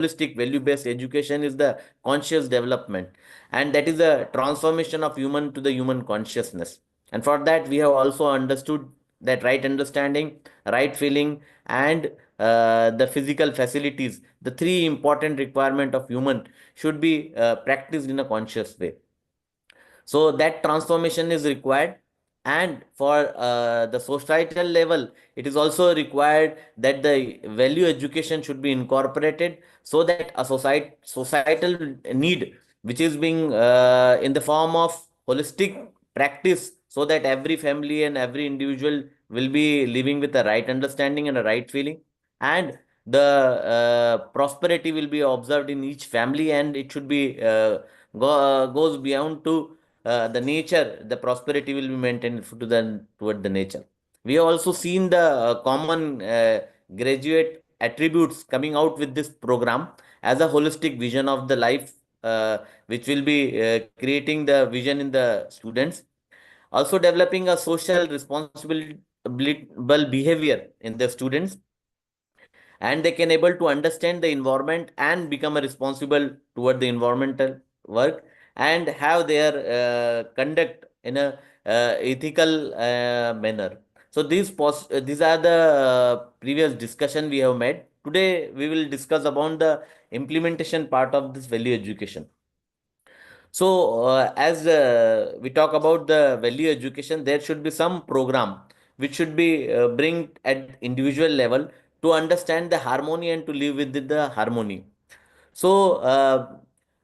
holistic value-based education is the conscious development, and that is the transformation of human to the human consciousness. And for that, we have also understood that right understanding, right feeling, and the physical facilities, the three important requirement of human should be practiced in a conscious way. So that transformation is required. And for the societal level, it is also required that the value education should be incorporated, so that a societal need, which is being in the form of holistic practice, so that every family and every individual will be living with a right understanding and a right feeling, and the prosperity will be observed in each family, and it should be goes beyond to the nature. The prosperity will be maintained to the toward the nature. We have also seen the common graduate attributes coming out with this program as a holistic vision of the life, which will be creating the vision in the students. Also developing a social responsible behavior in the students, and they can able to understand the environment and become a responsible toward the environmental work, and have their conduct in a ethical manner. So these are the previous discussion we have made. Today we will discuss about the implementation part of this value education. So, as we talk about the value education, there should be some program which should be bring at individual level to understand the harmony and to live with the harmony. So,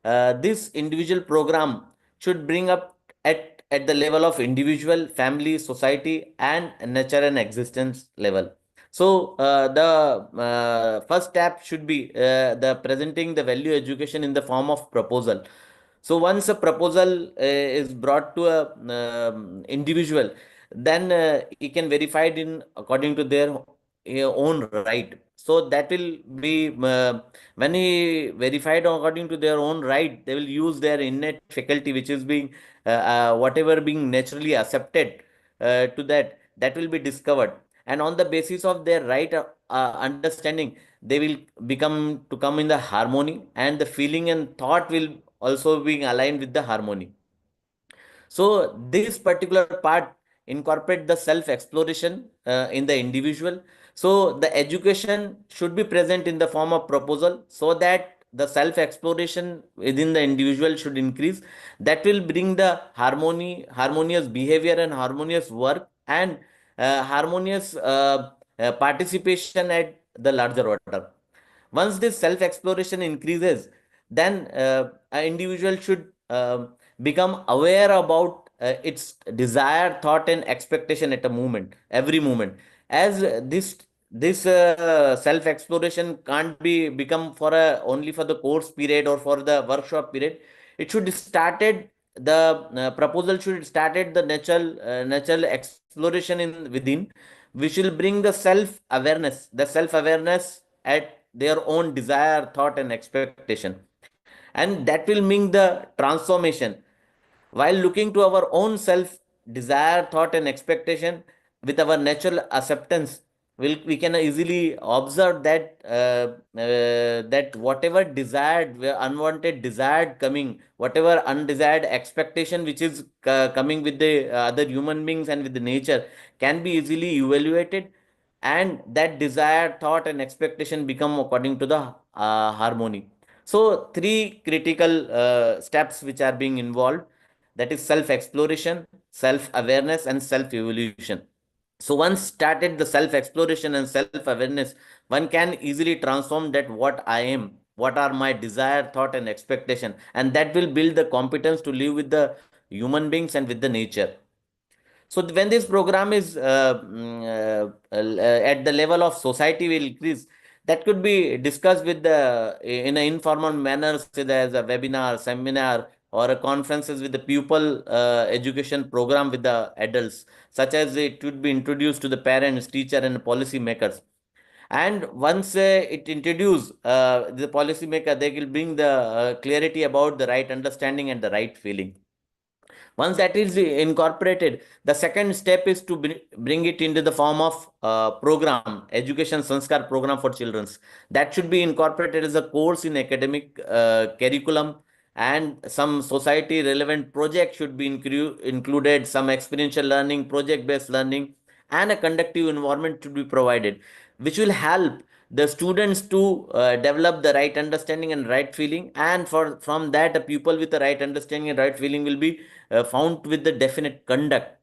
this individual program should bring up at the level of individual, family, society, and nature and existence level. So, the first step should be the presenting the value education in the form of proposal. So once a proposal is brought to a individual, then he can verify it in according to their own right. So that will be when he verified according to their own right, they will use their innate faculty, which is being whatever being naturally accepted to that will be discovered, and on the basis of their right understanding, they will become to come in the harmony, and the feeling and thought will also being aligned with the harmony. So this particular part incorporate the self exploration in the individual. So the education should be present in the form of proposal, so that the self exploration within the individual should increase. That will bring the harmonious behavior and harmonious work, and harmonious participation at the larger order. Once this self exploration increases, then an individual should become aware about its desire, thought, and expectation at a moment, every moment. As this self exploration can't be become for a only for the course period or for the workshop period. It should started the proposal should started the natural exploration in within, which will bring the self awareness at their own desire, thought, and expectation, and that will mean the transformation. While looking to our own self, desire, thought, and expectation with our natural acceptance, we can easily observe that that whatever desired, unwanted desired coming, whatever undesired expectation which is coming with the other human beings and with the nature, can be easily evaluated, and that desire, thought, and expectation become according to the harmony. So three critical steps which are being involved, that is self exploration, self awareness, and self evolution. So once started the self exploration and self awareness, one can easily transform that what I am, what are my desire, thought, and expectation, and that will build the competence to live with the human beings and with the nature. So when this program is at the level of society will increase, that could be discussed with the in an informal manner, say as a webinar, seminar, or a conferences with the pupil education program with the adults, such as it would be introduced to the parents, teacher, and policy makers. And once it introduce the policy maker, they will bring the clarity about the right understanding and the right feeling. Once that is incorporated, the second step is to bring it into the form of program, education sanskar program for children. That should be incorporated as a course in academic curriculum, and some society relevant project should be included, some experiential learning, project based learning, and a conductive environment to be provided, which will help the students to develop the right understanding and right feeling. And for from that, a pupil with the right understanding and right feeling will be found with the definite conduct.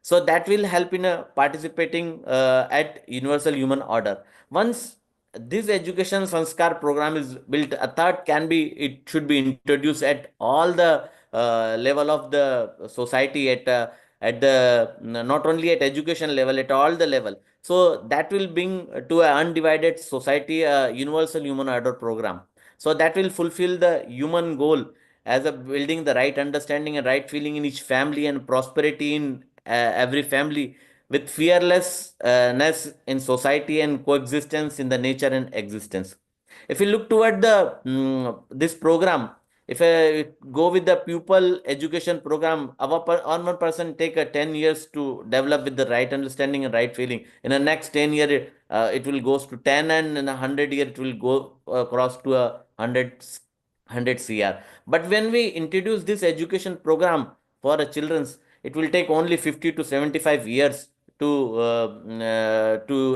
So that will help in participating at universal human order. Once this education sanskar program is built, a third can be, it should be introduced at all the level of the society, at the not only at education level, at all the level. So that will bring to an undivided society a universal human order program. So that will fulfill the human goal as a building the right understanding and right feeling in each family, and prosperity in every family, with fearlessness in society and coexistence in the nature and existence. If we look toward the this program, if I go with the pupil education program, one person take a 10 years to develop with the right understanding and right feeling. In the next 10 year, it will goes to 10, and in a 100 year, it will go across to a 100 CR. But when we introduce this education program for the children's, it will take only 50 to 75 years to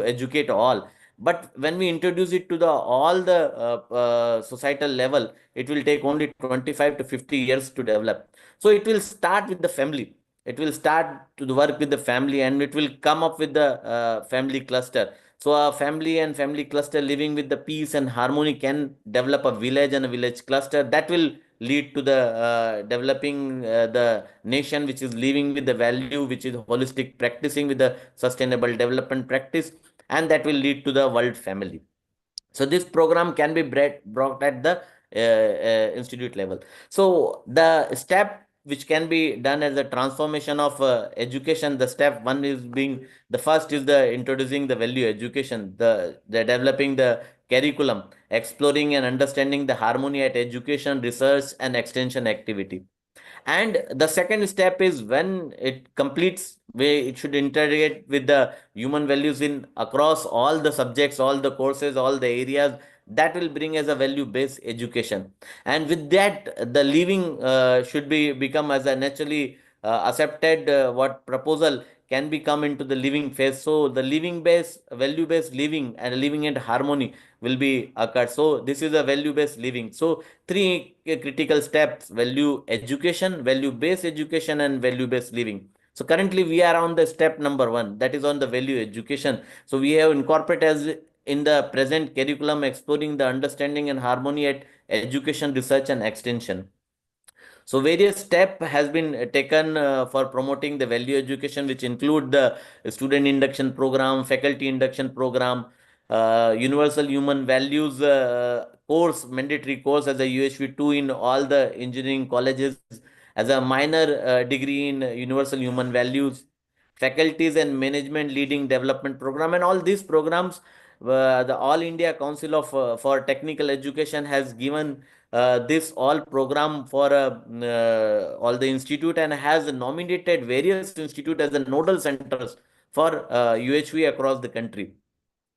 educate all. But when we introduce it to the all the societal level, it will take only 25 to 50 years to develop. So it will start with the family. It will start to work with the family, and it will come up with the family cluster. So a family and family cluster living with the peace and harmony can develop a village and a village cluster that will lead to the developing the nation, which is living with the value, which is holistic, practicing with the sustainable development practice, and that will lead to the world family. So this program can be brought at the institute level. So the step which can be done as a transformation of education, the step one is being, the first is the introducing the value education, the developing the curriculum, exploring and understanding the harmony at education, research, and extension activity. And the second step is when it completes, where it should integrate with the human values in across all the subjects, all the courses, all the areas. That will bring as a value based education. And with that, the living should be become as a naturally accepted what proposal can become into the living phase. So the living based, value based living, and living in harmony will be occurred. So this is a value based living. So three critical steps: value education, value based education, and value based living. So currently we are on the step number one, that is on the value education. So we have incorporated as in the present curriculum, exploring the understanding and harmony at education, research, and extension. So various step has been taken for promoting the value education, which include the student induction program, faculty induction program, universal human values course, mandatory course as a UHV 2 in all the engineering colleges, as a minor degree in universal human values, faculties and management leading development program. And all these programs, the All India Council of for Technical Education has given this all program for all the institute, and has nominated various institute as the nodal centers for UHV across the country.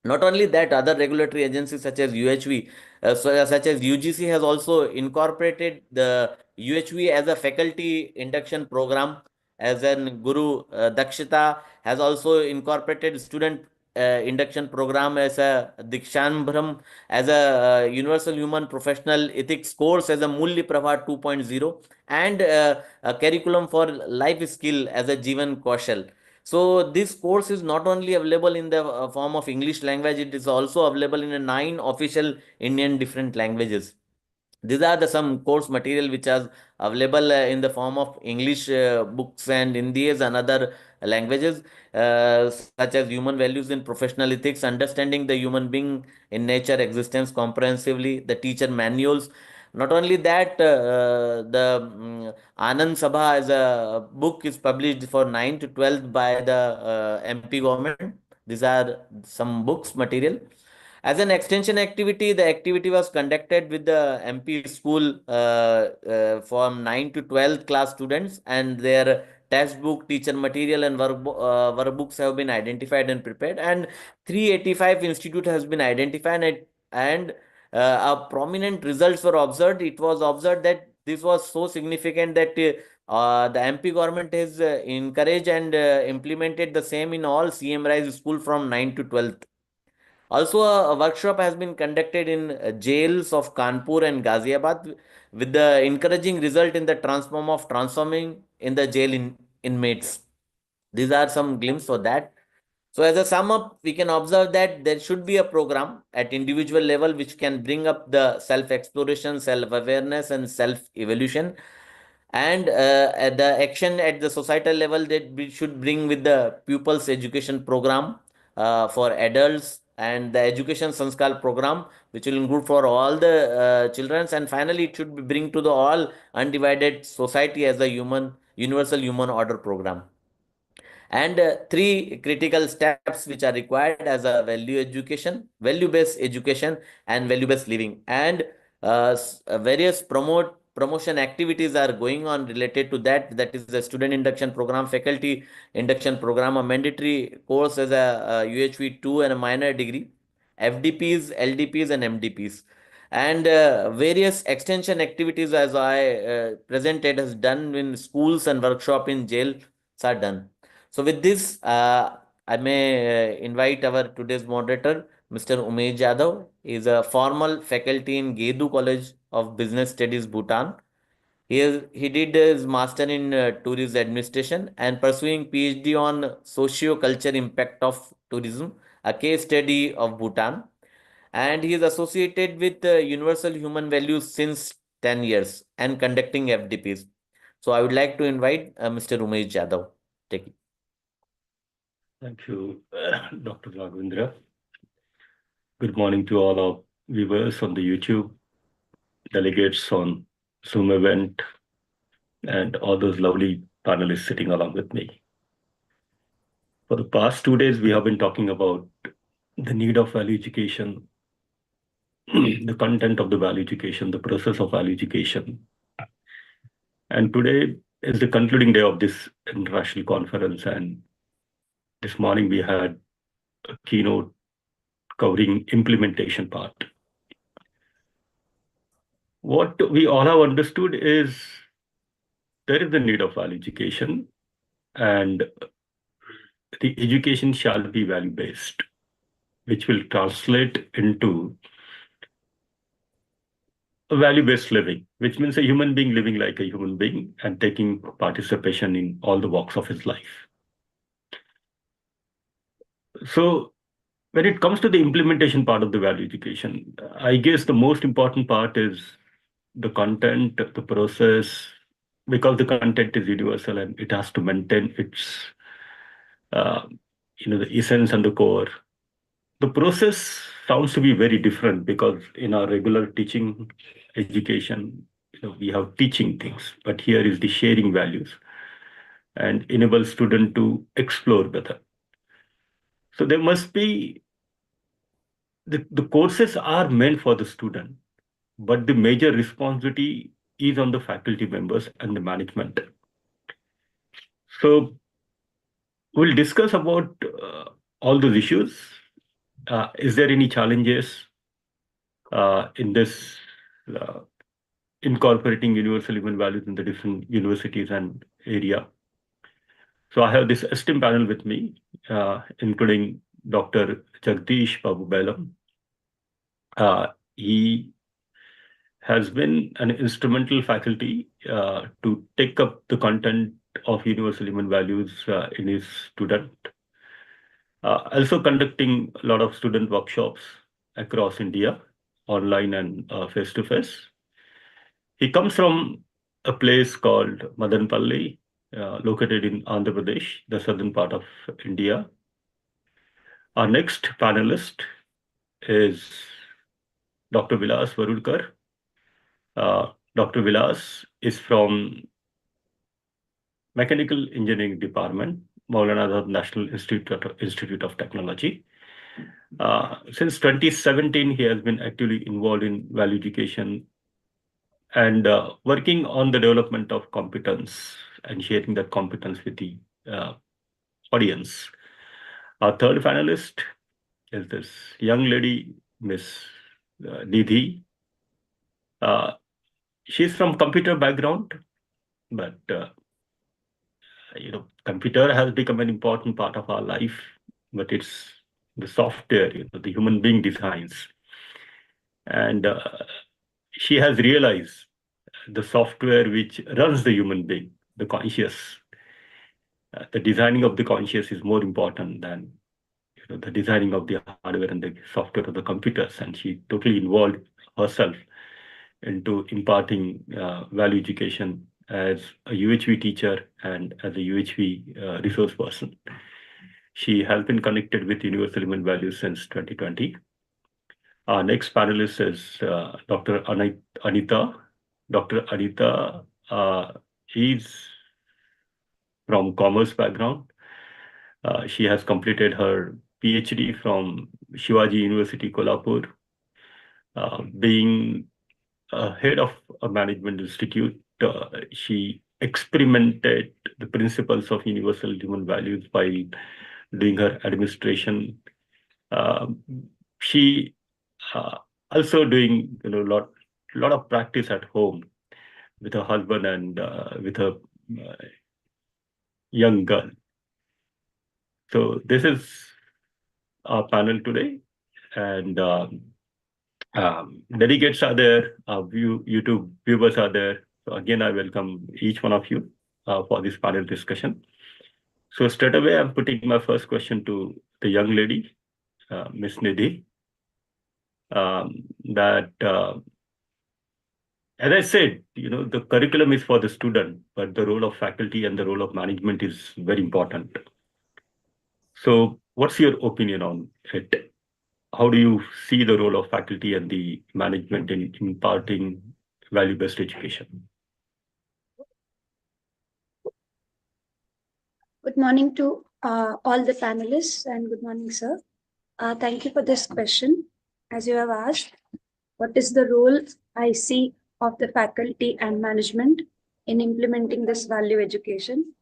Not only that, other regulatory agencies such as UHV, such as UGC, has also incorporated the UHV as a faculty induction program. As an Guru Dakshita has also incorporated student induction program as a Dikshambram, as a universal human professional ethics course as a Mulli Prabha 2.0, and a curriculum for life skill as a Jivan Kaushal. So this course is not only available in the form of English language, it is also available in a 9 official Indian different languages. These are the some course material which are available in the form of English books and Indies and other languages, such as human values in professional ethics, understanding the human being in nature existence comprehensively, the teacher manuals. Not only that, the Anand Sabha as a book is published for 9 to 12 by the MP government. These are some books material. As an extension activity, the activity was conducted with the MP school from 9 to 12th class students, and their textbook, teacher material, and workbooks have been identified and prepared. And 385 institute has been identified, a prominent results were observed. It was observed that this was so significant that the MP government has encouraged and implemented the same in all CM Rise school from 9 to 12th. Also, a workshop has been conducted in jails of Kanpur and Ghaziabad with the encouraging result in the transforming in the inmates. These are some glimpses of that. So as a sum up, we can observe that there should be a program at individual level which can bring up the self-exploration, self-awareness, and self-evolution. And at the action at the societal level that we should bring with the pupils education program for adults, and the education sanskar program which will include for all the children. And finally, it should be bring to the all undivided society as a universal human order program. And three critical steps which are required as a value based education, and value based living. And various promotion activities are going on related to that. That is the student induction program, faculty induction program, a mandatory course as a UHV 2 and a minor degree, FDPs, LDPs, and MDPs. And various extension activities, as I presented, has done in schools and workshop in jails are done. So with this, I may invite our today's moderator, Mr. Umesh Jadhav. He is a formal faculty in Gedu College of Business Studies, Bhutan. He did his master in tourism administration and pursuing PhD on socio-culture impact of tourism, a case study of Bhutan. And he is associated with universal human values since 10 years and conducting FDPs. So I would like to invite Mr. Umesh Jadhav. Take it. Thank you, Dr. Raghavendra. Good morning to all our viewers on the YouTube, delegates on Zoom event, and all those lovely panelists sitting along with me. For the past 2 days, we have been talking about the need of value education, the content of the value education, the process of value education. And today is the concluding day of this international conference. And this morning we had a keynote covering implementation part. What we all have understood is there is the need of value education, and the education shall be value-based, which will translate into a value-based living, which means a human being living like a human being and taking participation in all the walks of his life. So when it comes to the implementation part of the value education, I guess the most important part is the content, the process, because the content is universal and it has to maintain its, the essence and the core. The process sounds to be very different because in our regular teaching education, we have teaching things, but here is the sharing values and enable student to explore better. So there must be, the courses are meant for the student, but the major responsibility is on the faculty members and the management. So we'll discuss about all those issues. Is there any challenges in this incorporating universal human values in the different universities and area? So I have this esteemed panel with me, including Dr. Jagdish Babu Belam. He has been an instrumental faculty to take up the content of universal human values in his student. Also conducting a lot of student workshops across India, online and face-to-face. He comes from a place called Madanpalli, located in Andhra Pradesh, the southern part of India. Our next panelist is Dr. Vilas Varudkar. Dr. Vilas is from Mechanical Engineering Department, Maulana Azad National Institute of Technology. Since 2017, he has been actively involved in value education and working on the development of competence and sharing that competence with the uh, audience. Our third finalist is this young lady, Miss Nidhi. Uh, she's from computer background, but computer has become an important part of our life. But it's the software, the human being designs, and she has realized the software which runs the human being, the conscious. The designing of the conscious is more important than the designing of the hardware and the software of the computers. And she totally involved herself into imparting value education as a UHV teacher and as a UHV resource person. She has been connected with universal human values since 2020. Our next panelist is Dr. Anita. Dr. Anita is from commerce background. She has completed her PhD from Shivaji University, Kolhapur. Being head of a management institute, she experimented the principles of universal human values while doing her administration. Um, she also doing lot of practice at home with her husband and with her uh, young girl. So this is our panel today, and delegates are there, YouTube viewers are there. So again, I welcome each one of you for this panel discussion. So straight away, I'm putting my first question to the young lady, Miss Nidhi, that as I said, the curriculum is for the student, but the role of faculty and the role of management is very important. So what's your opinion on it? How do you see the role of faculty and the management in imparting value-based education? Good morning to all the panelists and good morning, sir. Thank you for this question. As you have asked, what is the role I see of the faculty and management in implementing this value education?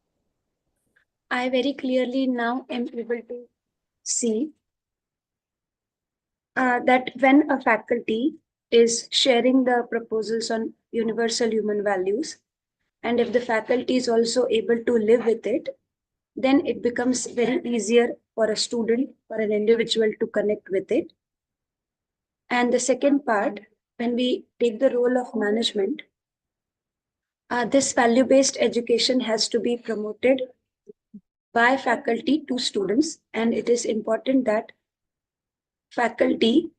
I very clearly now am able to see that when a faculty is sharing the proposals on universal human values, and if the faculty is also able to live with it, then it becomes very easier for a student, for an individual to connect with it. And the second part, when we take the role of management, this value-based education has to be promoted by faculty to students, and it is important that faculty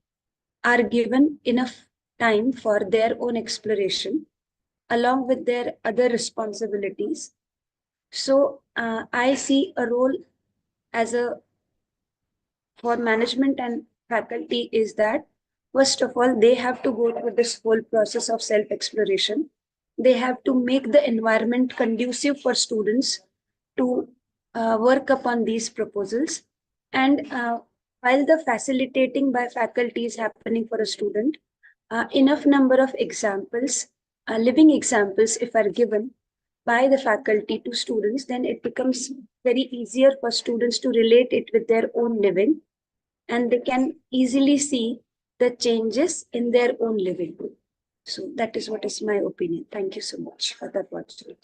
are given enough time for their own exploration along with their other responsibilities. So I see a role as a for management and faculty is that first of all they have to go through this whole process of self exploration. They have to make the environment conducive for students to work upon these proposals, and while the facilitating by faculty is happening for a student, enough number of examples, living examples if are given by the faculty to students, then it becomes very easier for students to relate it with their own living, and they can easily see the changes in their own living. So that is what is my opinion. Thank you so much for the opportunity.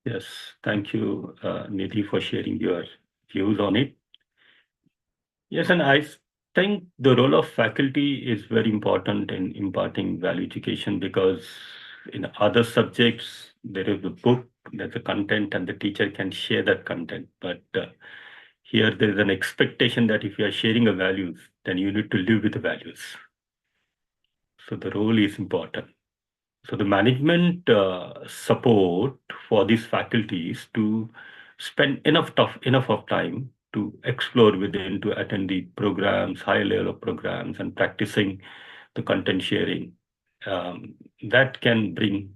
Yes, thank you, Nidhi, for sharing your views on it. Yes, and I think the role of faculty is very important in imparting value education because in other subjects, there is a book, there's a content, and the teacher can share that content. But here, there is an expectation that if you are sharing a values, then you need to live with the values. So the role is important. So the management support for these faculties to spend enough of time to explore within, to attend the programs, high level of programs, and practicing the content sharing. That can bring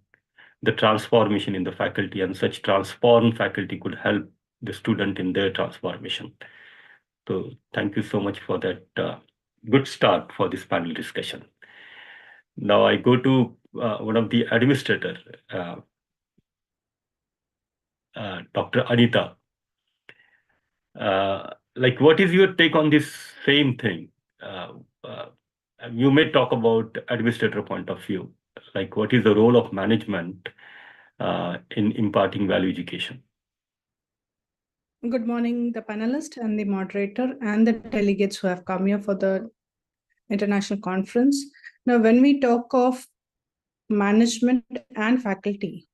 the transformation in the faculty, and such transformed faculty could help the student in their transformation. So thank you so much for that good start for this panel discussion. Now I go to one of the administrator, uh, Dr. Anita. Like, what is your take on this same thing? Uh, uh, you may talk about administrator point of view. Like, what is the role of management in imparting value education? Good morning, the panelist and the moderator and the delegates who have come here for the international conference. Now, when we talk of management and faculty,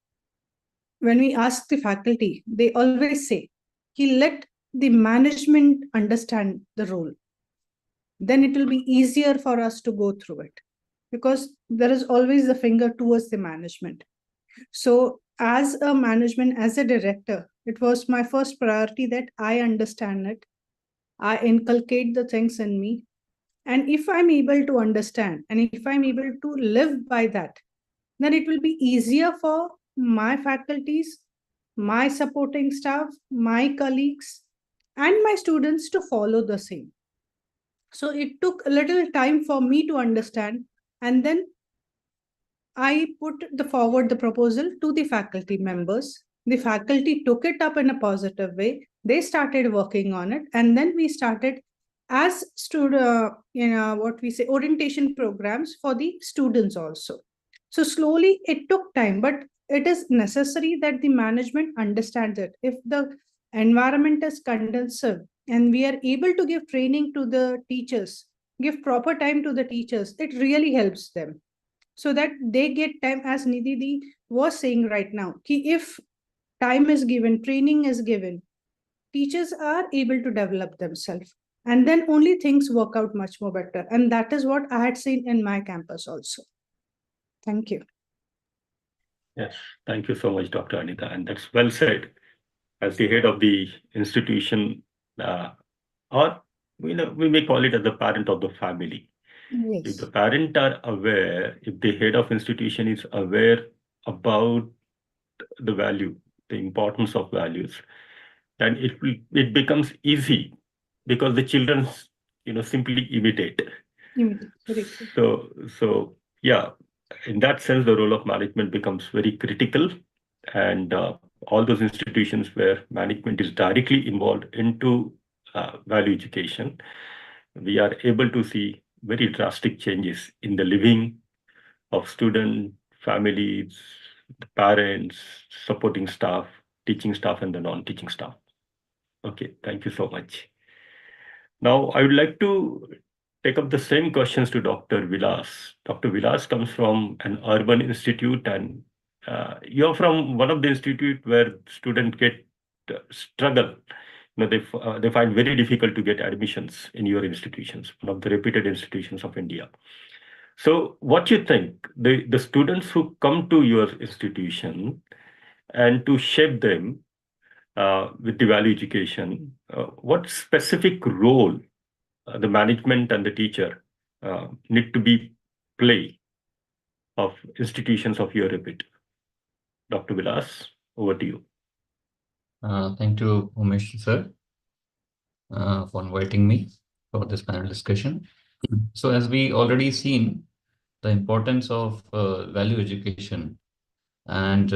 when we ask the faculty, they always say, he let the management understand the role. Then it will be easier for us to go through it because there is always the finger towards the management. So as a management, as a director, it was my first priority that I understand it. I inculcate the things in me. And if I'm able to understand and if I'm able to live by that, then it will be easier for my faculties, my supporting staff, my colleagues, and my students to follow the same. So it took a little time for me to understand. And then I put forward the proposal to the faculty members. The faculty took it up in a positive way. They started working on it, and then we started as what we say orientation programs for the students also. So slowly it took time, but it is necessary that the management understands it. If the environment is conducive and we are able to give training to the teachers, give proper time to the teachers, it really helps them so that they get time, as Nidhi was saying right now. If time is given, training is given, teachers are able to develop themselves. And then only things work out much more better. And that is what I had seen in my campus also. Thank you. Yes, thank you so much, Dr. Anita. And that's well said. As the head of the institution, or we may call it as the parent of the family. Yes. If the parent are aware, if the head of institution is aware about the value, the importance of values, then it becomes easy because the children simply imitate. So yeah, in that sense, the role of management becomes very critical, and all those institutions where management is directly involved into value education, we are able to see very drastic changes in the living of student families, the parents, supporting staff, teaching staff, and the non-teaching staff. Okay, thank you so much. Now, I would like to take up the same questions to Dr. Vilas. Dr. Vilas comes from an urban institute, and you're from one of the institute where students get struggle. They find very difficult to get admissions in your institutions, one of the reputed institutions of India. So, what you think the students who come to your institution and to shape them with the value education, what specific role the management and the teacher need to be play of institutions of your repute? Dr. Vilas, over to you. Thank you, Umesh sir, for inviting me for this panel discussion. So as we already seen, the importance of value education and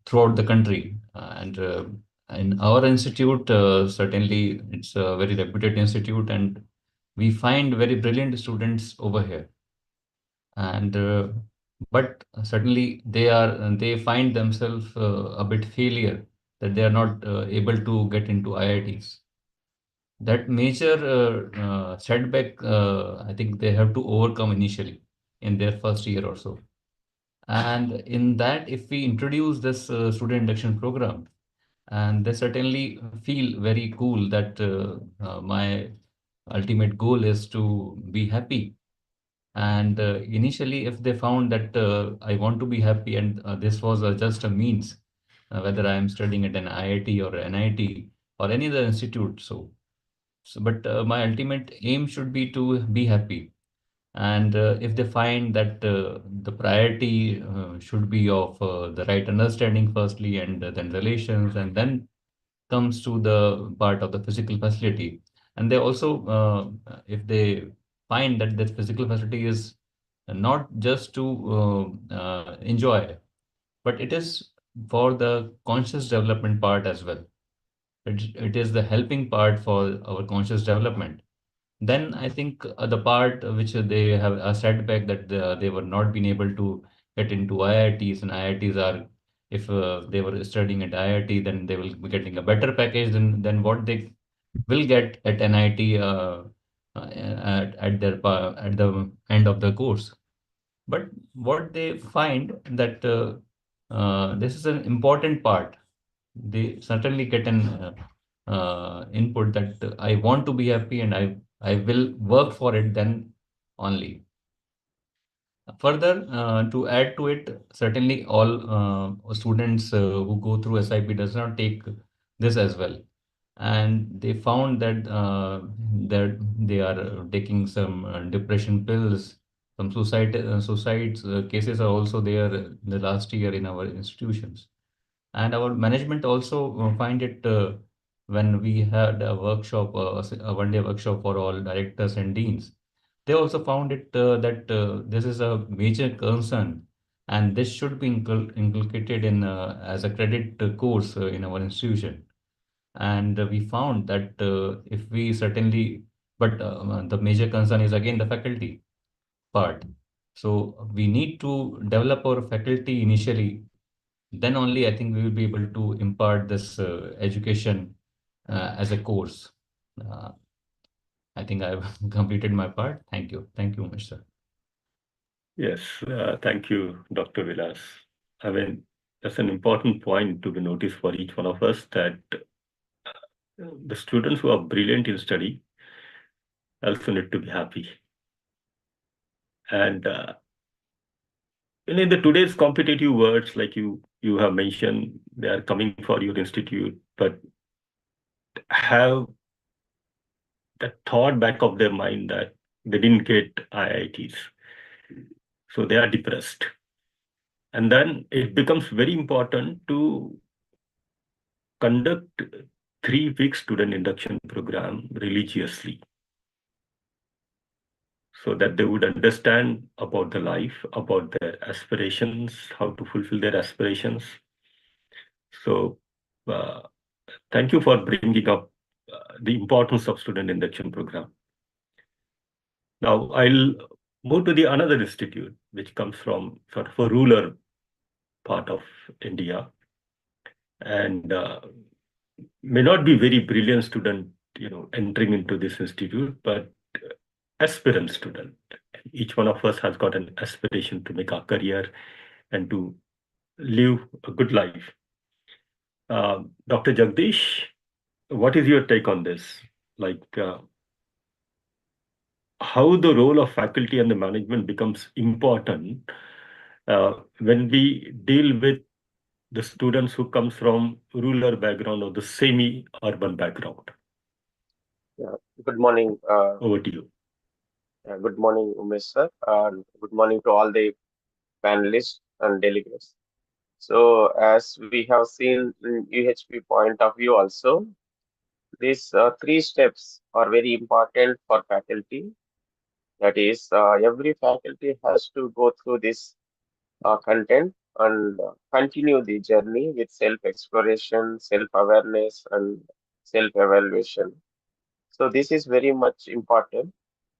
throughout the country, and in our institute, certainly it's a very reputed institute, and we find very brilliant students over here. And but certainly they find themselves a bit failure that they are not able to get into IITs. That major setback, I think they have to overcome initially in their first year or so. And in that, if we introduce this student induction program, and they certainly feel very cool that my ultimate goal is to be happy. And initially, if they found that I want to be happy and this was just a means, whether I am studying at an IIT or NIT or any other institute, but my ultimate aim should be to be happy. And if they find that the priority should be of the right understanding firstly, and then relations, and then comes to the part of the physical facility, And they also, if they find that the physical facility is not just to enjoy, but it is for the conscious development part as well. It is the helping part for our conscious development. Then I think the part which they have a setback that they were not been able to get into IITs, and IITs are, if they were studying at IIT, then they will be getting a better package than what they will get at NIT at the end of the course. But what they find that this is an important part. They certainly get an input that I want to be happy and I will work for it then only. Further, to add to it, certainly all students who go through SIP does not take this as well. And they found that they are taking some depression pills, some suicides cases are also there in the last year in our institutions. And our management also find it when we had a workshop, a one-day workshop for all directors and deans. They also found it that this is a major concern, and this should be inculcated in as a credit course in our institution. And we found that if we certainly, but the major concern is again the faculty part. So we need to develop our faculty initially, then only I think we will be able to impart this education as a course. Uh, I think I've completed my part. Thank you. Thank you, Mr. Yes, thank you, Dr. Vilas. I mean, that's an important point to be noticed for each one of us, that the students who are brilliant in study also need to be happy. And in the today's competitive words, like you have mentioned, they are coming for your institute, but have that thought back of their mind that they didn't get IITs. So they are depressed. And then it becomes very important to conduct 3-week student induction program religiously, so that they would understand about the life, about their aspirations, how to fulfill their aspirations. So uh, thank you for bringing up the importance of student induction program. Now I'll move to the another institute, which comes from sort of a rural part of India, and may not be very brilliant student, entering into this institute, but aspirant student. Each one of us has got an aspiration to make a career and to live a good life. Dr. Jagdish, what is your take on this? Like, how the role of faculty and the management becomes important when we deal with the students who comes from rural background or the semi-urban background? Yeah. Good morning. Over to you. Good morning, Umesh sir. Good morning to all the panelists and delegates. So, as we have seen in UHP point of view also, these 3 steps are very important for faculty. That is, every faculty has to go through this content and continue the journey with self-exploration, self-awareness, and self-evaluation. So, this is very much important.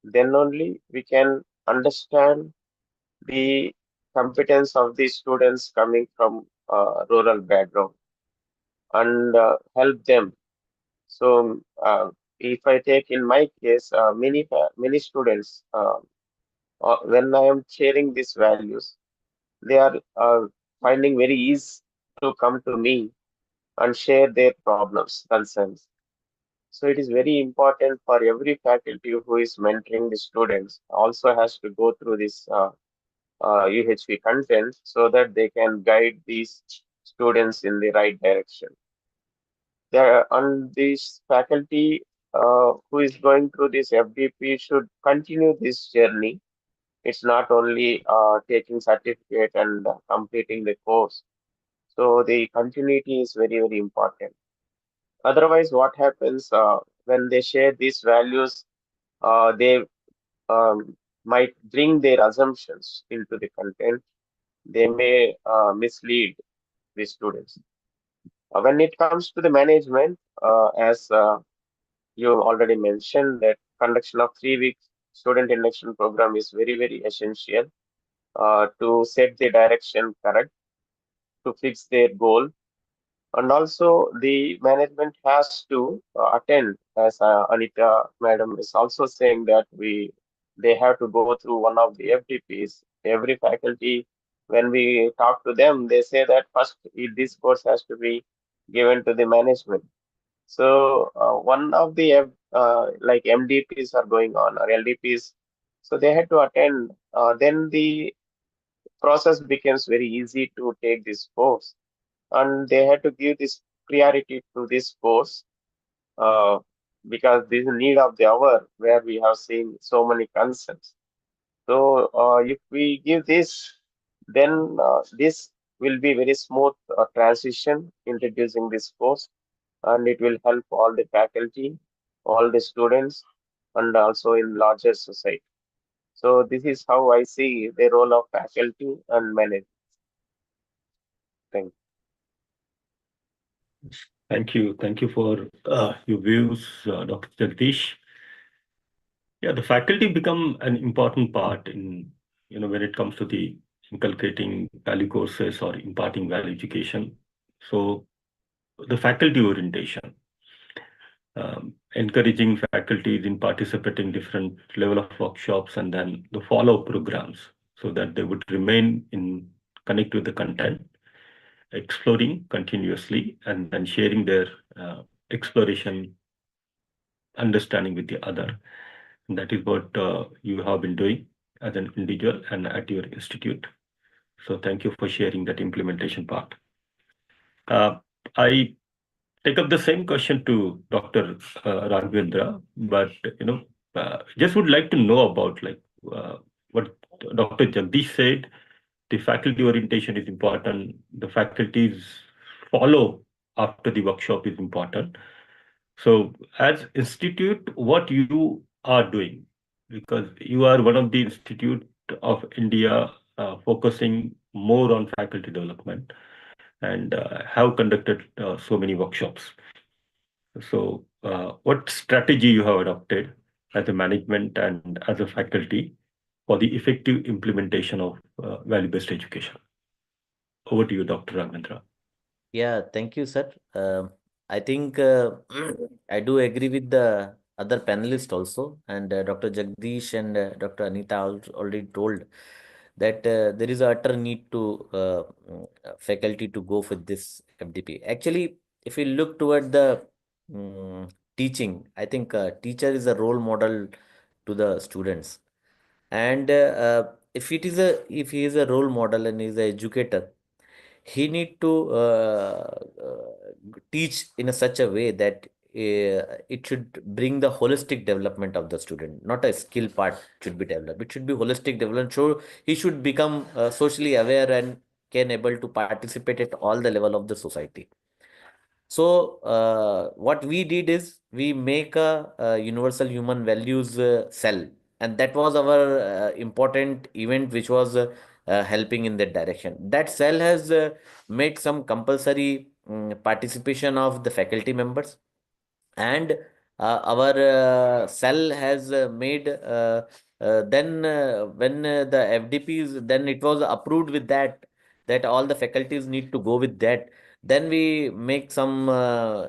Then only we can understand the competence of the students coming from rural background and help them. So if I take in my case, many students, when I am sharing these values, they are finding very easy to come to me and share their problems, concerns. So it is very important for every faculty who is mentoring the students also has to go through this UHV content so that they can guide these students in the right direction. And this faculty who is going through this FDP should continue this journey. It's not only taking certificate and completing the course. So the continuity is very, very important. Otherwise, what happens? when they share these values, they might bring their assumptions into the content. They may mislead the students. When it comes to the management, as you already mentioned, that conduction of 3 week student induction program is very, very essential to set the direction correct, to fix their goal. And also, the management has to attend, as Anita Madam is also saying that they have to go through one of the FDPs. Every faculty, when we talk to them, they say that first this course has to be given to the management. So one of the like MDPs are going on or LDPs, so they had to attend. Then the process becomes very easy to take this course, and they had to give this priority to this course uh, because this is need of the hour where we have seen so many concepts. So if we give this, then this will be very smooth transition introducing this course, and it will help all the faculty, all the students, and also in larger society. So this is how I see the role of faculty and management. Thank Thank you. Thank you for your views, Dr. Jagdish. Yeah, the faculty become an important part in, when it comes to the inculcating value courses or imparting value education. So the faculty orientation, encouraging faculties in participating different level of workshops and then the follow-up programs so that they would remain in connect with the content, exploring continuously and then sharing their exploration understanding with the other. And that is what you have been doing as an individual and at your institute. So thank you for sharing that implementation part. I take up the same question to Dr. Raghavendra, but just would like to know about what Dr. Jagdish said. The faculty orientation is important. The faculties follow after the workshop is important. So, as institute, what you are doing, because you are one of the institute of India focusing more on faculty development and have conducted so many workshops. So, what strategy you have adopted as a management and as a faculty for the effective implementation of value-based education? Over to you, Dr. Raghavendra. Yeah, thank you, sir. I think I do agree with the other panelists also, and Dr. Jagdish and Dr. Anita already told that there is a utter need to faculty to go for this FDP. Actually, if we look toward the teaching, I think teacher is a role model to the students, and if he is a role model and he is an educator, he need to teach in a such a way that it should bring the holistic development of the student, not a skill part should be developed. It should be holistic development. So he should become socially aware and can able to participate at all the level of the society. So what we did is we make a universal human values cell, and that was our important event, which was helping in that direction. That cell has made some compulsory participation of the faculty members, and our cell has made then when the FDPs, then it was approved with that all the faculties need to go with that. Then we make some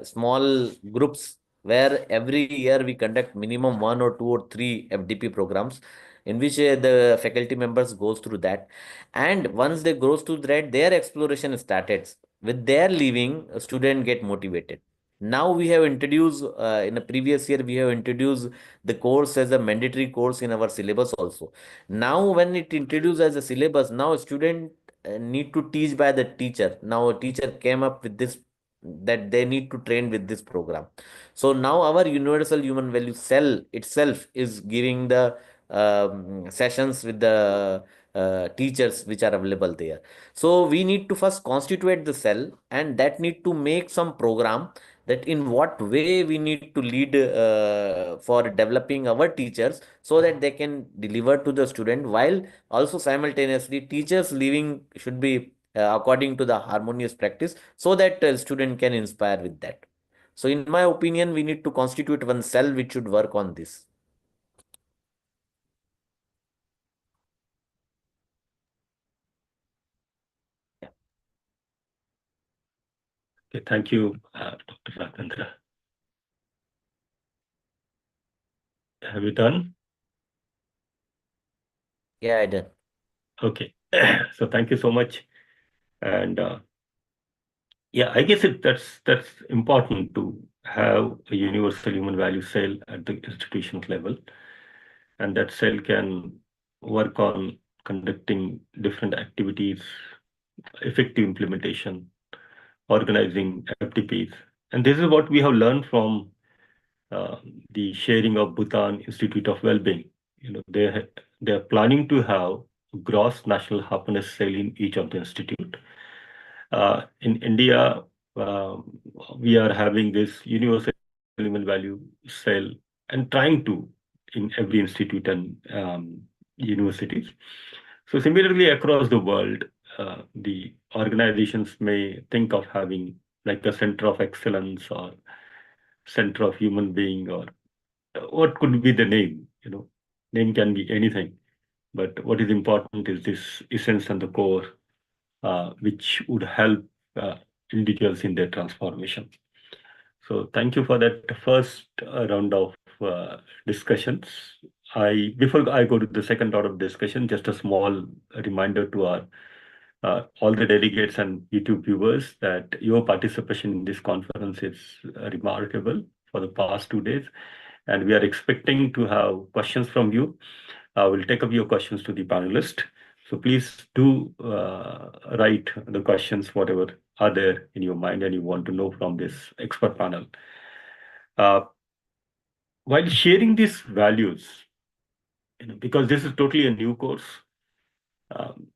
small groups where every year we conduct minimum 1 or 2 or 3 FDP programs in which the faculty members goes through that, and once they goes through that, their exploration started. With their leaving, a student get motivated. Now we have introduced in a previous year we have introduced the course as a mandatory course in our syllabus also. Now when it introduced as a syllabus, now a student need to teach by the teacher. Now a teacher came up with this, that they need to train with this program. So now our universal human value cell itself is giving the sessions with the teachers which are available there. So we need to first constitute the cell, and that need to make some program that in what way we need to lead for developing our teachers so that they can deliver to the student, while also simultaneously teachers living should be according to the harmonious practice, so that student can inspire with that. So in my opinion, we need to constitute one cell which should work on this. Okay, thank you, Dr. Raghavendra. Have you done? Yeah, I done. Okay. So thank you so much. And yeah, I guess that's important to have a universal human value cell at the institutional level, and that cell can work on conducting different activities, effective implementation, organizing FTPs. And this is what we have learned from uh, the sharing of Bhutan Institute of Wellbeing. You know, they're planning to have gross national happiness cell in each of the institute. In India, uh, we are having this universal human value cell and trying to in every institute and universities. So similarly, across the world, the organizations may think of having like a center of excellence or center of human being, or what could be the name? You know, name can be anything, but what is important is this essence and the core, which would help uh, individuals in their transformation. So thank you for that first round of discussions. Before I go to the second round of discussion, just a small reminder to our all the delegates and YouTube viewers that your participation in this conference is remarkable for the past 2 days, and we are expecting to have questions from you. We'll take up your questions to the panelists. So please do write the questions, whatever are there in your mind and you want to know from this expert panel. Uh, while sharing these values, because this is totally a new course,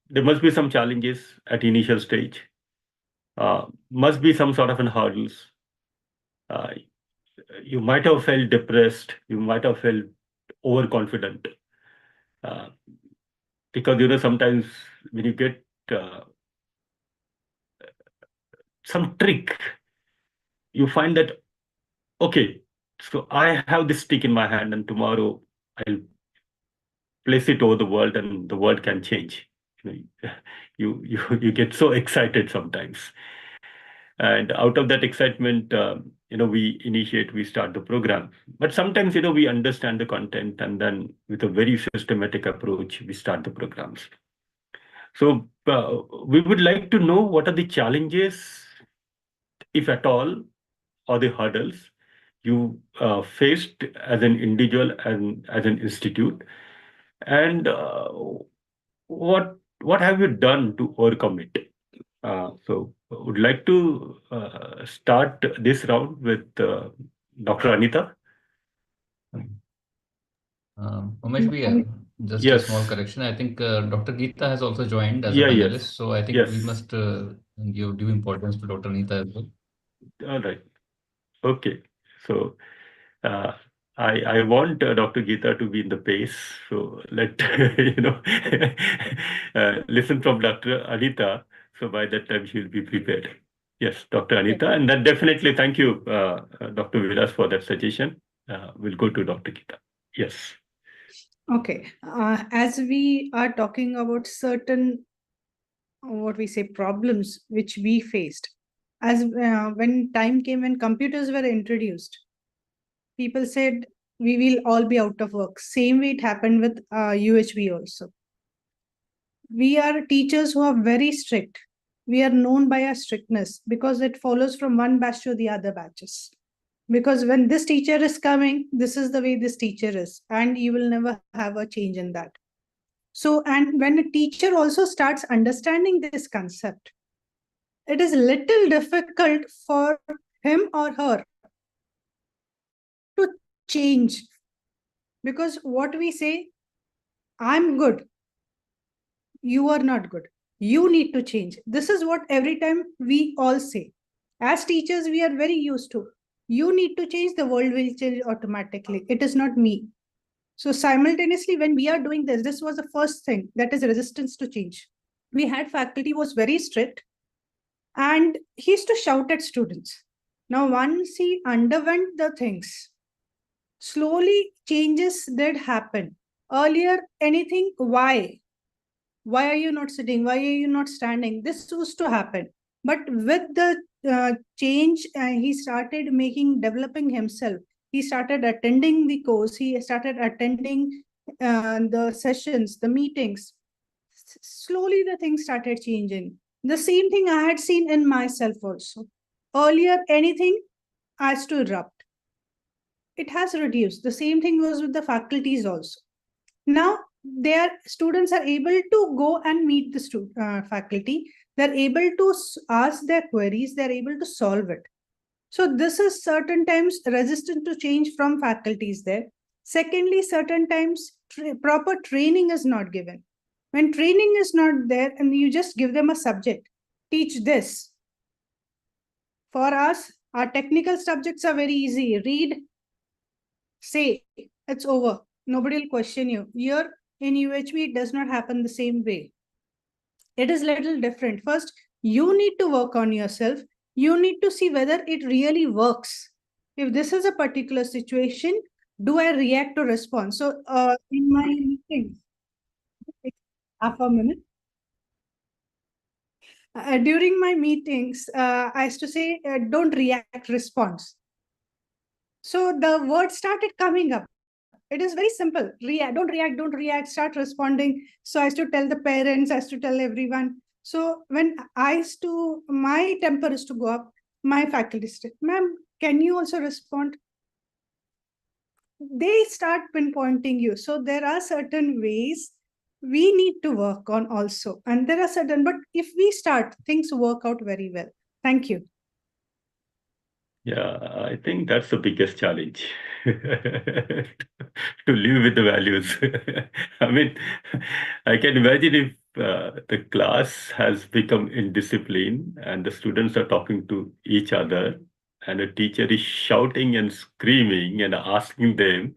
there must be some challenges at initial stage. Must be some sort of an hurdles. Uh, you might have felt depressed. You might have felt overconfident. Uh, because sometimes when you get some trick, you find that okay, so I have this stick in my hand, and tomorrow I'll place it over the world, and the world can change. You get so excited sometimes, and out of that excitement, we start the program. But sometimes we understand the content, and then with a very systematic approach, we start the programs. So we would like to know what are the challenges, if at all, or the hurdles you faced as an individual and as an institute, and what have you done to overcome it? So would like to start this round with Dr. Anita. Umesh, just a small correction. I think Dr. Geeta has also joined as a panelist, so I think we must give due importance to Dr. Anita as well. All right. Okay. So I want Dr. Geeta to be in the pace. So let listen from Dr. Anita. So by that time she'll be prepared. Yes, Dr. Anita, and then definitely thank you, Dr. Vilas, for that suggestion. We'll go to Dr. Geeta. Yes. Okay. As we are talking about certain, what we say, problems which we faced, as when time came when computers were introduced, people said we will all be out of work. Same way it happened with UHV also. We are teachers who are very strict. We are known by our strictness because it follows from one batch to the other batches. Because when this teacher is coming, this is the way this teacher is, and you will never have a change in that. So, and when a teacher also starts understanding this concept, it is little difficult for him or her to change. Because what we say, I'm good, you are not good, you need to change. This is what every time we all say. As teachers, we are very used to. You need to change, the world will change automatically. It is not me. So simultaneously, when we are doing this, this was the first thing, that is resistance to change. We had faculty was very strict and he used to shout at students. Now, once he underwent the things, slowly changes did happen. Earlier, anything, why? Why are you not sitting? Why are you not standing? This used to happen. But with the change, he started developing himself. He started attending the course. He started attending the sessions, the meetings. Slowly, the things started changing. The same thing I had seen in myself also. Earlier, anything has to erupt. It has reduced. The same thing was with the faculties also. Now, their students are able to go and meet the faculty. They're able to ask their queries. They're able to solve it. So this is certain times resistant to change from faculties there. Secondly, certain times proper training is not given. When training is not there and you just give them a subject, teach this. For us, our technical subjects are very easy. Read, say, it's over. Nobody will question you. Here in UHV, it does not happen the same way. It is little different. First, you need to work on yourself. You need to see whether it really works. If this is a particular situation, do I react or respond? So in my meetings, half a minute. During my meetings, I used to say, don't react, response. So the word started coming up. It is very simple. Don't react, start responding. So I used to tell the parents, I used to tell everyone. So when my temper is to go up, my faculty said, ma'am, can you also respond? They start pinpointing you. So there are certain ways we need to work on also. And there are certain, but if we start, things work out very well. Thank you. Yeah, I think that's the biggest challenge to live with the values. I mean, I can imagine if the class has become indisciplined and the students are talking to each other and a teacher is shouting and screaming and asking them,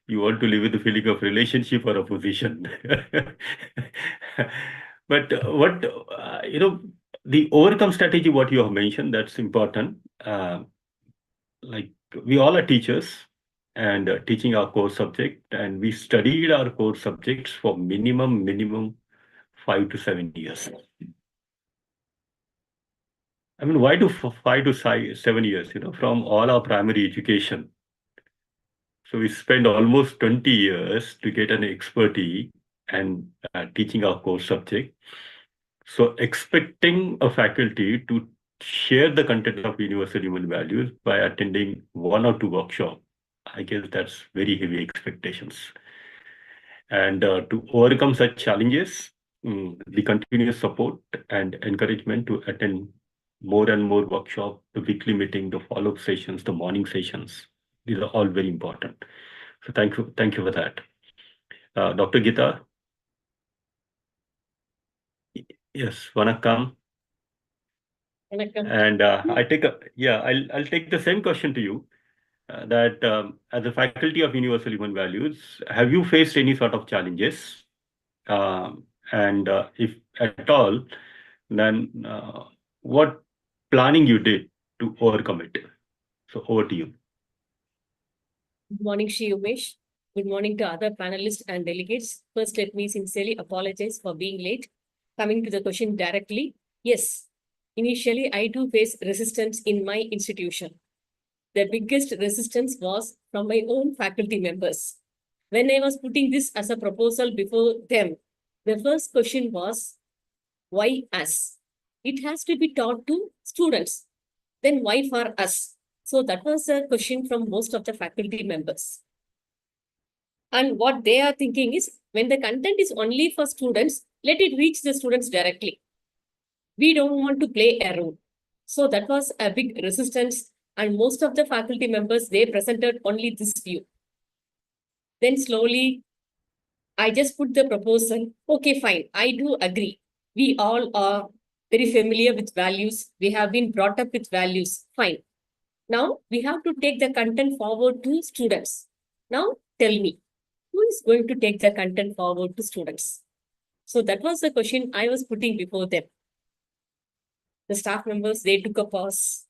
you want to live with the feeling of relationship or a position. But the overcome strategy, what you have mentioned, that's important. Like we all are teachers and teaching our core subject, and we studied our core subjects for minimum 5 to 7 years. I mean, why do 5 to 7 years, from all our primary education? So we spend almost 20 years to get an expertise and teaching our core subject. So expecting a faculty to share the content of universal human values by attending 1 or 2 workshops, I guess that's very heavy expectations. And to overcome such challenges, the continuous support and encouragement to attend more and more workshops, the weekly meeting, the follow-up sessions, the morning sessions, these are all very important. So thank you for that. Dr. Gita. Yes, vanakkam. And I'll take the same question to you. That as a faculty of universal human values, have you faced any sort of challenges? And if at all, then what planning you did to overcome it? So over to you. Good morning, Shri Umesh. Good morning to other panelists and delegates. First, let me sincerely apologize for being late. Coming to the question directly, yes, initially I do face resistance in my institution. The biggest resistance was from my own faculty members. When I was putting this as a proposal before them, the first question was, why us? It has to be taught to students. Then why for us? So that was a question from most of the faculty members. And what they are thinking is, when the content is only for students, let it reach the students directly. We don't want to play a role. So that was a big resistance. And most of the faculty members, they presented only this view. Then slowly, I just put the proposal, okay, fine, I do agree. We all are very familiar with values. We have been brought up with values, fine. Now we have to take the content forward to students. Now tell me, who is going to take the content forward to students? So that was the question I was putting before them. The staff members, they took a pause.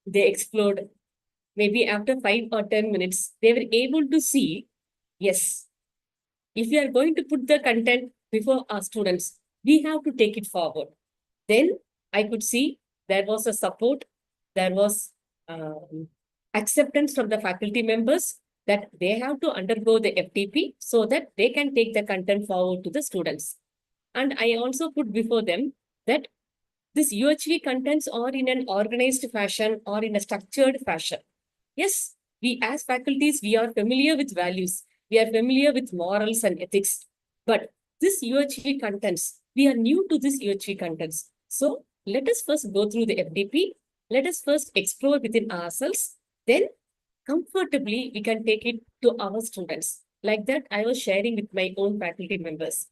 They explored. Maybe after 5 or 10 minutes, they were able to see, yes, if we are going to put the content before our students, we have to take it forward. Then I could see there was a support, there was acceptance from the faculty members that they have to undergo the FTP so that they can take the content forward to the students. And I also put before them that this UHV contents are in an organized fashion or in a structured fashion. Yes, we as faculties, we are familiar with values. We are familiar with morals and ethics. But this UHV contents, we are new to this UHV contents. So let us first go through the FDP. Let us first explore within ourselves. Then comfortably, we can take it to our students. Like that, I was sharing with my own faculty members.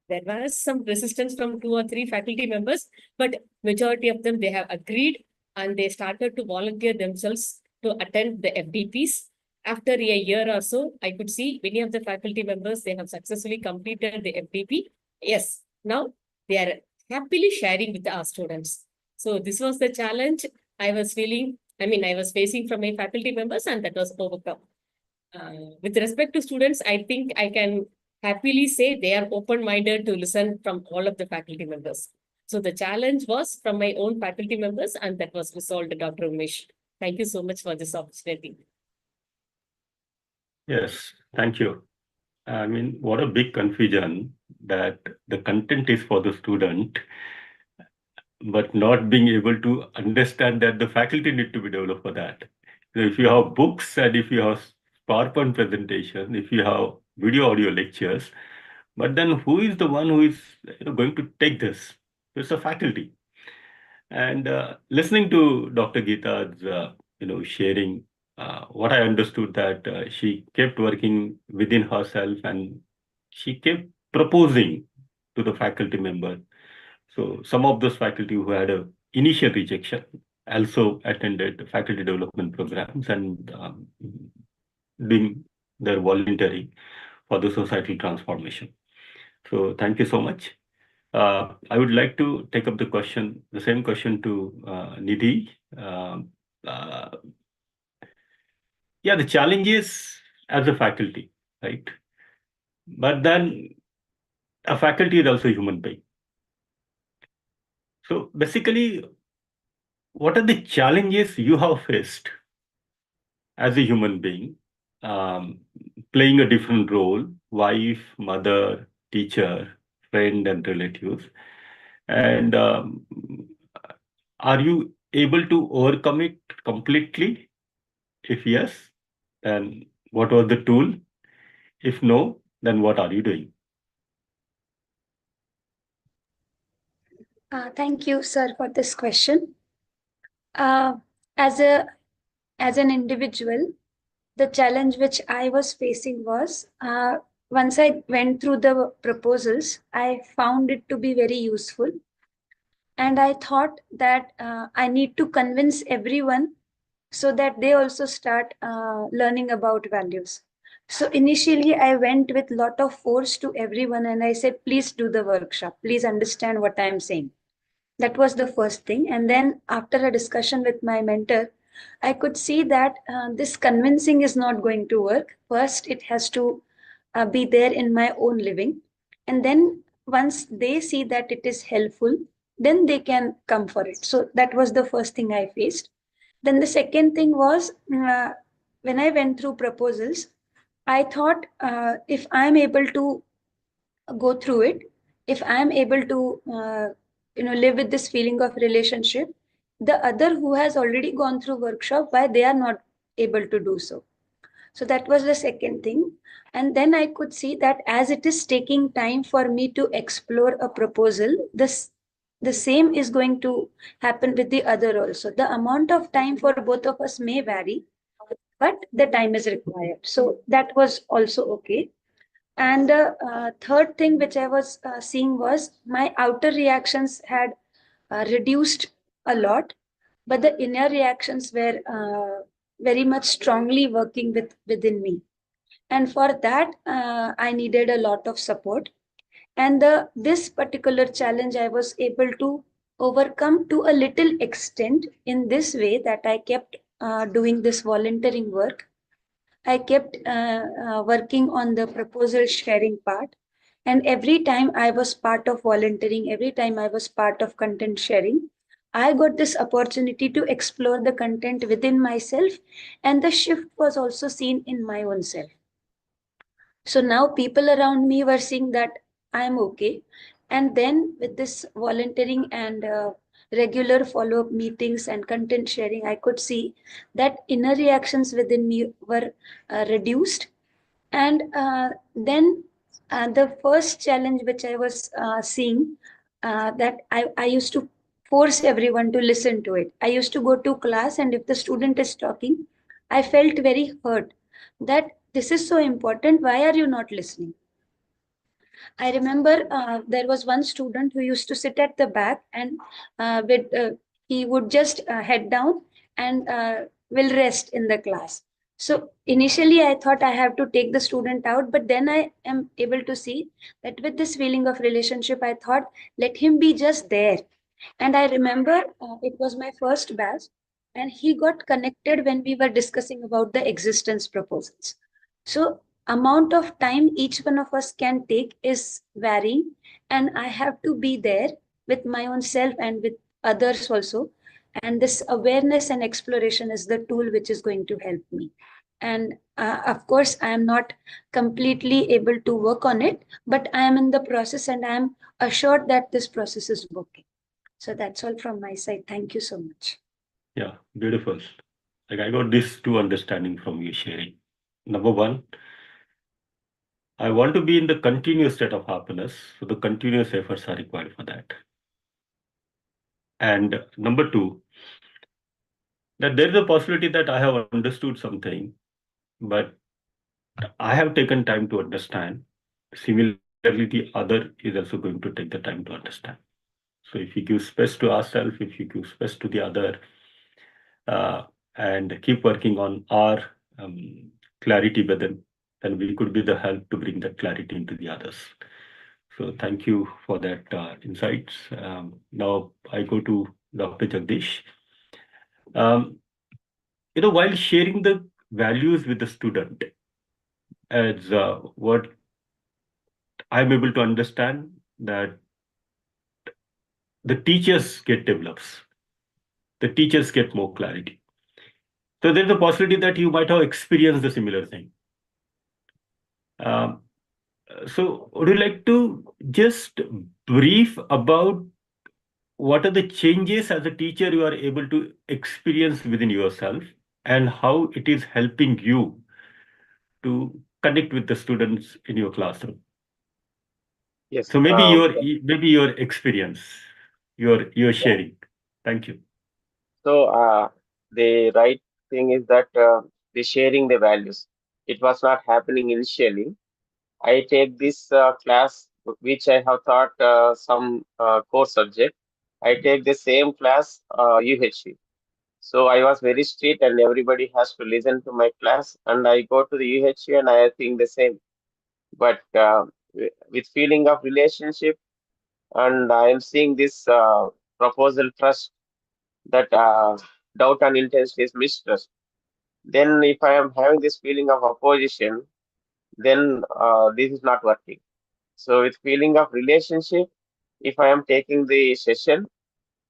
There was some resistance from 2 or 3 faculty members, but majority of them, they have agreed and they started to volunteer themselves to attend the FDPs. After a year or so, I could see many of the faculty members, they have successfully completed the FDP. Yes, now they are happily sharing with our students. So this was the challenge I was feeling, I was facing from my faculty members, and that was overcome. With respect to students, I think I can happily say they are open-minded to listen from all of the faculty members. So the challenge was from my own faculty members, and that was resolved, Dr. Umesh. Thank you so much for this opportunity. Yes, thank you. I mean, what a big confusion that the content is for the student, but not being able to understand that the faculty need to be developed for that. So if you have books and if you have PowerPoint presentation, if you have video audio lectures, but then who is the one who is going to take this? It's the faculty. And listening to Dr. Geeta's sharing, what I understood that she kept working within herself and she kept proposing to the faculty member. So some of those faculty who had a initial rejection also attended faculty development programs and doing their volunteering for the societal transformation. So thank you so much. I would like to take up the same question to Nidhi. Yeah, the challenge is as a faculty, right? But then a faculty is also a human being. So basically, what are the challenges you have faced as a human being, playing a different role, wife, mother, teacher, friend, and relatives? And are you able to overcome it completely? If yes, then what was the tool? If no, then what are you doing? Thank you, sir, for this question. As an individual, the challenge which I was facing was once I went through the proposals, I found it to be very useful. And I thought that I need to convince everyone so that they also start learning about values. So initially, I went with lot of force to everyone and I said, please do the workshop. Please understand what I'm saying. That was the first thing. And then after a discussion with my mentor, I could see that this convincing is not going to work. First, it has to be there in my own living. And then once they see that it is helpful, then they can come for it. So that was the first thing I faced. Then the second thing was when I went through proposals, I thought if I'm able to go through it, if I'm able to live with this feeling of relationship, the other who has already gone through workshop, why they are not able to do so? So that was the second thing. And then I could see that as it is taking time for me to explore a proposal, the same is going to happen with the other also. The amount of time for both of us may vary, but the time is required. So that was also okay. And the third thing which I was seeing was my outer reactions had reduced a lot. but the inner reactions were very much strongly working within me. And for that, I needed a lot of support. And this particular challenge I was able to overcome to a little extent in this way, that I kept doing this volunteering work. I kept working on the proposal sharing part. And every time I was part of volunteering, every time I was part of content sharing, I got this opportunity to explore the content within myself, and the shift was also seen in my own self. So now people around me were seeing that I am okay. And then with this volunteering and regular follow up meetings and content sharing, I could see that inner reactions within me were reduced. And then the first challenge which I was seeing, that I used to force everyone to listen to it. I used to go to class, and if the student is talking, I felt very hurt that this is so important. Why are you not listening? I remember there was one student who used to sit at the back, and he would just head down and will rest in the class. So initially, I thought I have to take the student out, but then I am able to see that with this feeling of relationship, I thought, let him be just there. And I remember it was my first batch, and he got connected when we were discussing about the existence proposals. So amount of time each one of us can take is varying, and I have to be there with my own self and with others also. And this awareness and exploration is the tool which is going to help me. And of course, I am not completely able to work on it, but I am in the process, and I am assured that this process is working. So that's all from my side. Thank you so much. Yeah, beautiful. Like I got this two understanding from you sharing. Number one, I want to be in the continuous state of happiness, so the continuous efforts are required for that. And number two, that there is a possibility that I have understood something, but I have taken time to understand. Similarly, the other is also going to take the time to understand. So if we give space to ourselves, if we give space to the other, uh, and keep working on our clarity within, then we could be the help to bring that clarity into the others. So thank you for that insights. Now I go to Dr. Jagdish. While sharing the values with the student, as what I'm able to understand that the teachers get develops, the teachers get more clarity. So there's a possibility that you might have experienced the similar thing. Um, so would you like to just brief about what are the changes as a teacher you are able to experience within yourself, and how it is helping you to connect with the students in your classroom? Yes. So maybe your experience, your Yeah. sharing. Thank you. So the right thing is that the sharing the values. It was not happening initially. I take this class which I have taught some core subject. I take the same class UHV. So I was very strict, and everybody has to listen to my class. And I go to the UHV and I think the same. But with feeling of relationship, and I am seeing this proposal trust, that doubt and intensity is mistrust. Then if I am having this feeling of opposition, then this is not working. So with feeling of relationship, if I am taking the session,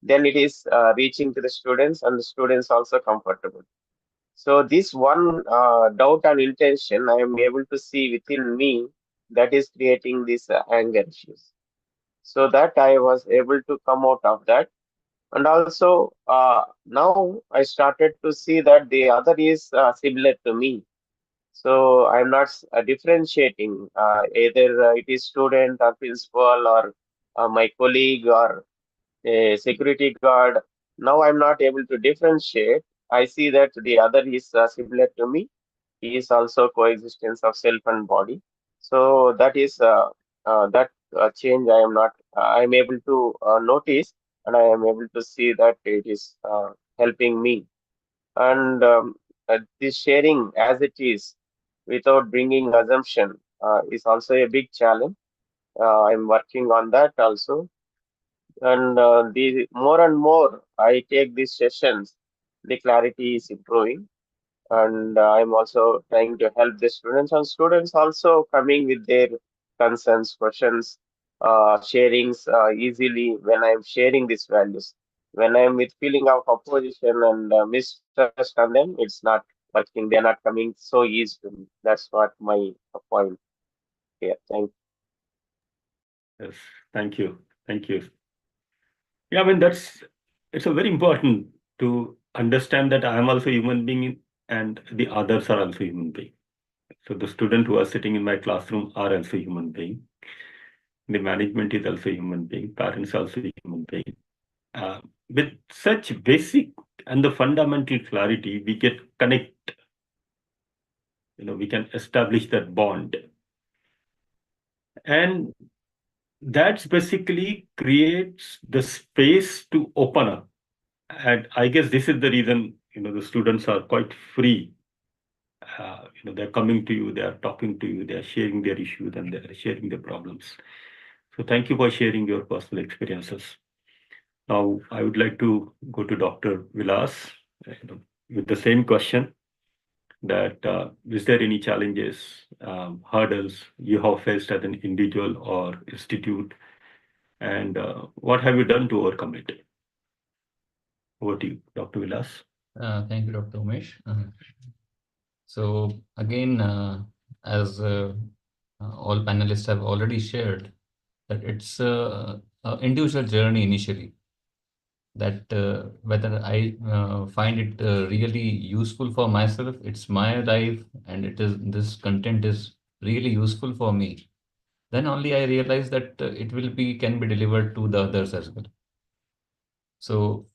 then it is reaching to the students, and the students also comfortable. So this one doubt and intention, I am able to see within me, that is creating these anger issues. So that I was able to come out of that. And also now I started to see that the other is similar to me. So I'm not differentiating either it is student or principal or my colleague or a security guard. Now I'm not able to differentiate. I see that the other is similar to me. He is also coexistence of self and body. So that is that change I am able to notice, and I am able to see that it is helping me. And this sharing as it is without bringing assumption is also a big challenge. I'm working on that also. And the more and more I take these sessions, the clarity is improving. And I'm also trying to help the students, and students also coming with their concerns, questions, sharings easily when I'm sharing these values. When I'm with feeling of opposition and mistrust on them, it's not working. They're not coming so easy to me. That's what my point here. Thank you. Yes, thank you. Thank you. Yeah, I mean, it's a very important to understand that I am also human being and the others are also human being. So the student who are sitting in my classroom are also human being. The management is also human being. Parents are also human being. With such basic and the fundamental clarity, we get connect. We can establish that bond, and that's basically creates the space to open up. And I guess this is the reason, the students are quite free. They're coming to you, they are talking to you, they are sharing their issues and they are sharing their problems. So thank you for sharing your personal experiences. Now, I would like to go to Dr. Vilas, with the same question that is there any challenges, hurdles you have faced as an individual or institute, and what have you done to overcome it? Over to you, Dr. Vilas. Thank you, Dr. Umesh. So again, as all panelists have already shared, that it's an individual journey initially. That whether I find it really useful for myself, it's my life, and this content is really useful for me. Then only I realize that it can be delivered to the others as well. So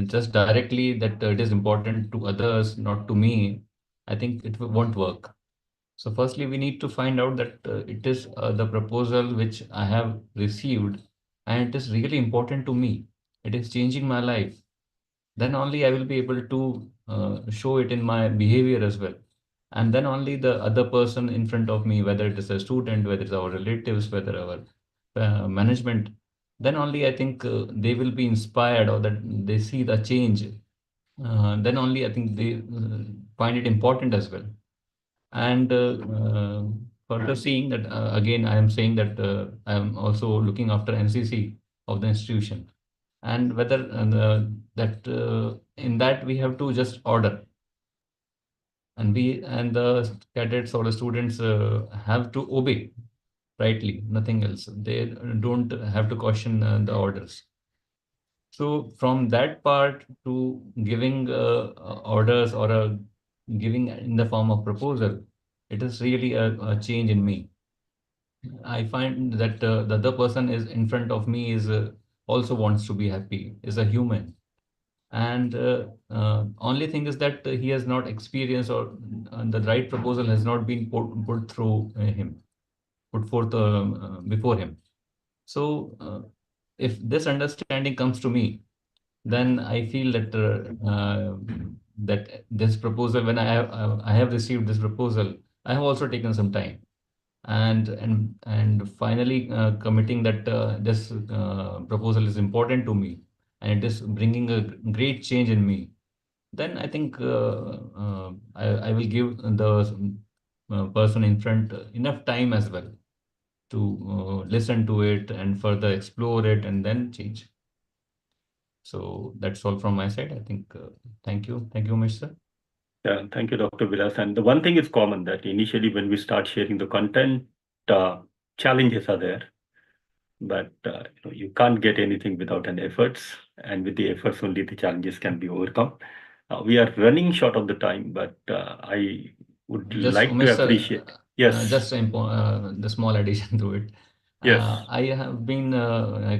just directly that it is important to others, not to me, I think it won't work. So firstly, we need to find out that it is the proposal which I have received, and it is really important to me. It is changing my life. Then only I will be able to show it in my behavior as well. And then only the other person in front of me, whether it is a student, whether it's our relatives, whether our management, then only I think they will be inspired, or that they see the change. Then only I think they find it important as well. And further seeing that, again, I am saying that I am also looking after NCC of the institution. And whether that in that we have to just order, and the cadets or the students have to obey rightly, nothing else. They don't have to question the orders. So from that part to giving orders, or giving in the form of proposal, it is really a change in me. I find that the other person is in front of me is also wants to be happy, is a human. And only thing is that he has not experienced, or the right proposal has not been put through him, put forth before him. So if this understanding comes to me, then I feel that that this proposal, when I have received this proposal, I have also taken some time, and finally committing that this proposal is important to me, and it is bringing a great change in me. Then I think I will give the person in front enough time as well to listen to it and further explore it and then change. So that's all from my side. I think, thank you. Thank you, Mr. Yeah, thank you, Dr. Vilas. And the one thing is common, that initially when we start sharing the content, challenges are there, but you can't get anything without an efforts, and with the efforts only the challenges can be overcome. We are running short of the time, but I would Just, like to appreciate. Yes, just the small addition to it. yes. I have been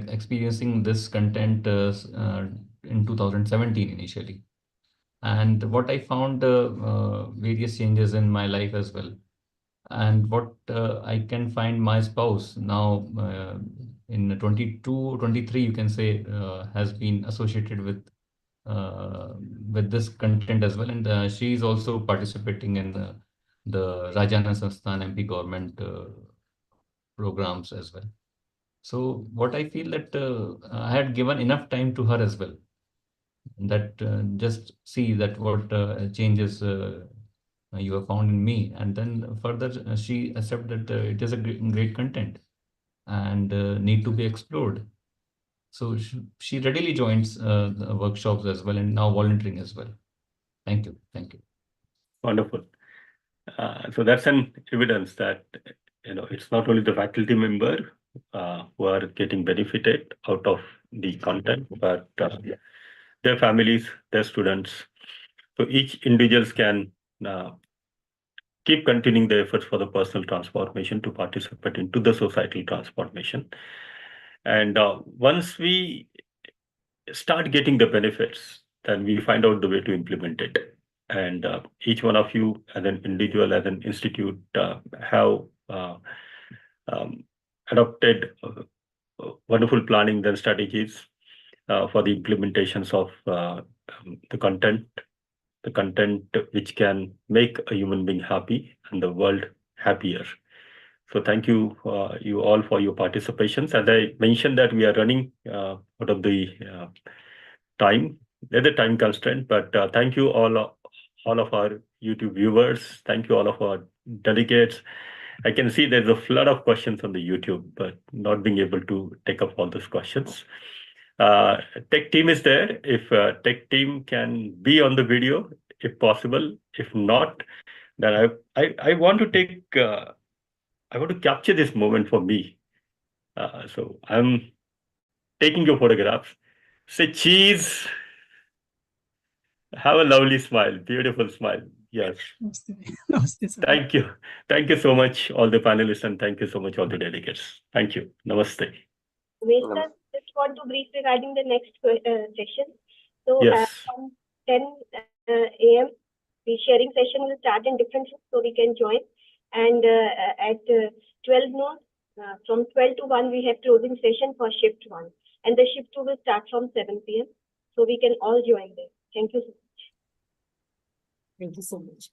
experiencing this content in 2017 initially. And what I found various changes in my life as well. And what I can find my spouse now in 22, 23, you can say, has been associated with with this content as well. And she is also participating in the Rajana Sansthan MP government programs as well. So what I feel that I had given enough time to her as well. That just see that what changes you have found in me, and then further she accepted that it is a great content and need to be explored. So she readily joins the workshops as well, and now volunteering as well. Thank you. Thank you. Wonderful. So that's an evidence that it's not only the faculty member who are getting benefited out of the content, but their families, their students. So each individuals can keep continuing the efforts for the personal transformation to participate into the societal transformation. And once we start getting the benefits, then we find out the way to implement it. And each one of you, as an individual, as an institute, have adopted wonderful planning and strategies for the implementations of the content which can make a human being happy and the world happier. So thank you, you all, for your participations. As I mentioned that we are running out of the time. There's a time constraint, but thank you all of our YouTube viewers. Thank you all of our delegates. I can see there's a flood of questions on the YouTube, but not being able to take up all those questions. Tech team is there. If tech team can be on the video, if possible. If not, then I want to take. I want to capture this moment for me. So I'm taking your photographs. Say cheese. Have a lovely smile, beautiful smile. Yes. Namaste. Namaste, sir. Thank you. Thank you so much, all the panelists, and thank you so much, all the delegates. Thank you. Namaste. Sir, just want to brief regarding the next session. So Yes. from 10 a.m., the sharing session will start in different shifts, so we can join. And at 12 noon, from 12 to 1, we have closing session for shift 1. And the shift 2 will start from 7 p.m. So we can all join there. Thank you so much. Thank you so much.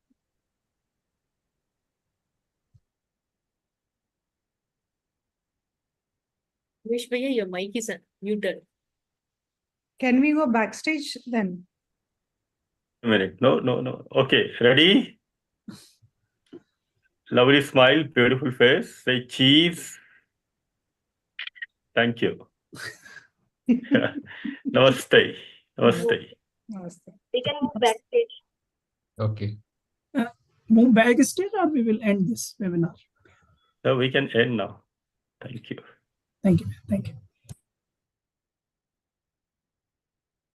Umesh Bhaiya, your mic is muted. Can we go backstage then? A minute. No. Okay. Ready? Lovely smile, beautiful face. Say cheese. Thank you. Namaste. Namaste. Namaste. We can move backstage. Okay. Move backstage, or we will end this webinar. So we can end now. Thank you. Thank you. Thank you.